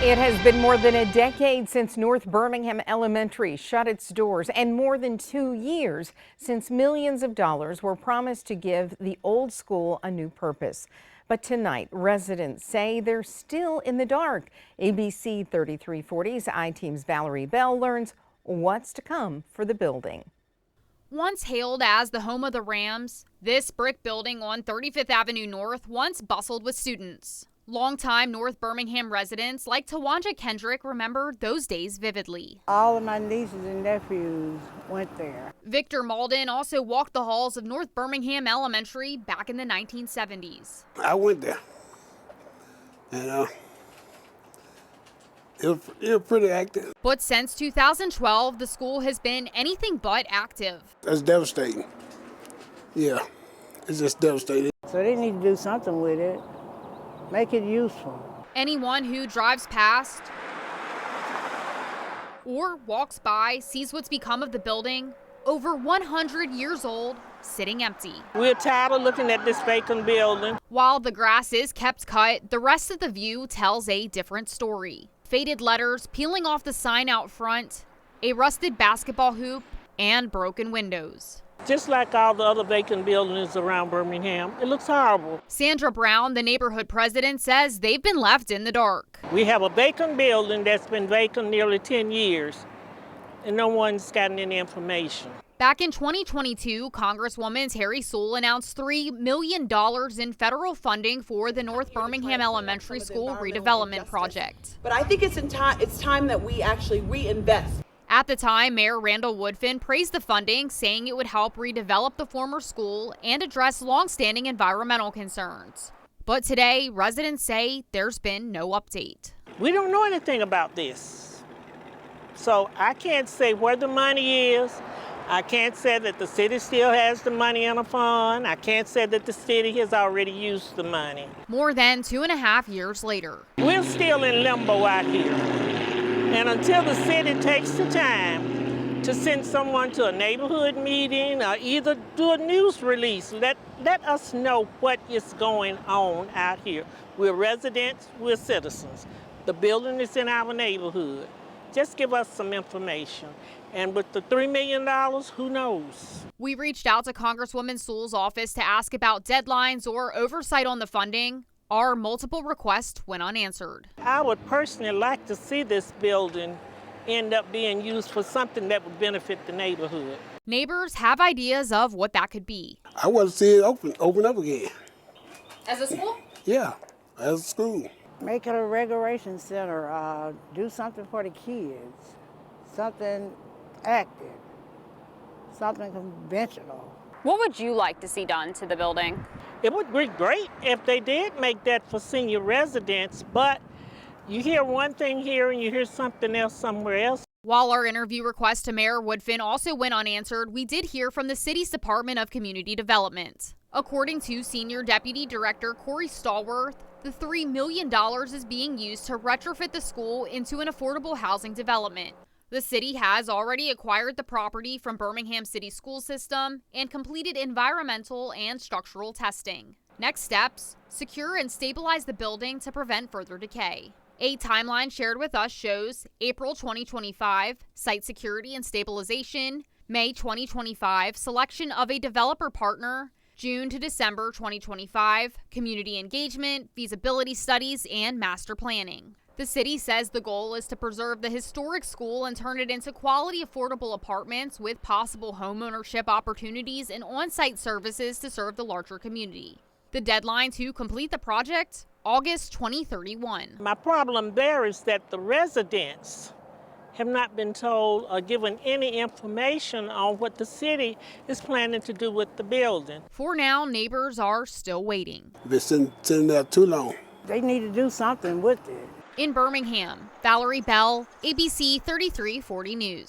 It has been more than a decade since North Birmingham Elementary shut its doors, and more than 2 years since millions of dollars were promised to give the old school a new purpose. But tonight, residents say they're still in the dark. ABC 3340's I-Team's Valerie Bell learns what's to come for the building. Once hailed as the home of the Rams, this brick building on 35th Avenue North once bustled with students. Longtime North Birmingham residents like Tawanja Kendrick remember those days vividly. All of my nieces and nephews went there. Victor Malden also walked the halls of North Birmingham Elementary back in the 1970s. I went there, and it was pretty active. But since 2012, the school has been anything but active. That's devastating. Yeah, it's just devastating. So they need to do something with it. Make it useful. Anyone who drives past or walks by sees what's become of the building, over 100 years old, sitting empty. We're tired of looking at this vacant building. While the grass is kept cut, the rest of the view tells a different story. Faded letters peeling off the sign out front, a rusted basketball hoop, and broken windows. Just like all the other vacant buildings around Birmingham, it looks horrible. Sandra Brown, the neighborhood president, says they've been left in the dark. We have a vacant building that's been vacant nearly 10 years, and no one's gotten any information. Back in 2022, Congresswoman Terry Sewell announced $3 million in federal funding for the North Birmingham Elementary School redevelopment project. But I think it's time that we actually reinvest. At the time, Mayor Randall Woodfin praised the funding, saying it would help redevelop the former school and address longstanding environmental concerns. But today, residents say there's been no update. We don't know anything about this. So I can't say where the money is. I can't say that the city still has the money in a fund. I can't say that the city has already used the money. More than 2.5 years later. We're still in limbo out here. And until the city takes the time to send someone to a neighborhood meeting or either do a news release, let us know what is going on out here. We're residents, we're citizens. The building is in our neighborhood. Just give us some information. And with the $3 million, who knows? We reached out to Congresswoman Sewell's office to ask about deadlines or oversight on the funding. Our multiple requests went unanswered. I would personally like to see this building end up being used for something that would benefit the neighborhood. Neighbors have ideas of what that could be. I want to see it open up again. As a school? Yeah, as a school. Make it a recreation center. Do something for the kids. Something active. Something conventional. What would you like to see done to the building? It would be great if they did make that for senior residents, but you hear one thing here and you hear something else somewhere else. While our interview request to Mayor Woodfin also went unanswered, we did hear from the city's Department of Community Development. According to Senior Deputy Director Corey Stallworth, the $3 million is being used to retrofit the school into an affordable housing development. The city has already acquired the property from Birmingham City School System and completed environmental and structural testing. Next steps, secure and stabilize the building to prevent further decay. A timeline shared with us shows April 2025, site security and stabilization, May 2025, selection of a developer partner, June to December 2025, community engagement, feasibility studies, and master planning. The city says the goal is to preserve the historic school and turn it into quality, affordable apartments with possible homeownership opportunities and on-site services to serve the larger community. The deadline to complete the project, August 2031. My problem there is that the residents have not been told or given any information on what the city is planning to do with the building. For now, neighbors are still waiting. Been sitting there too long. They need to do something with it. In Birmingham, Valerie Bell, ABC 3340 News.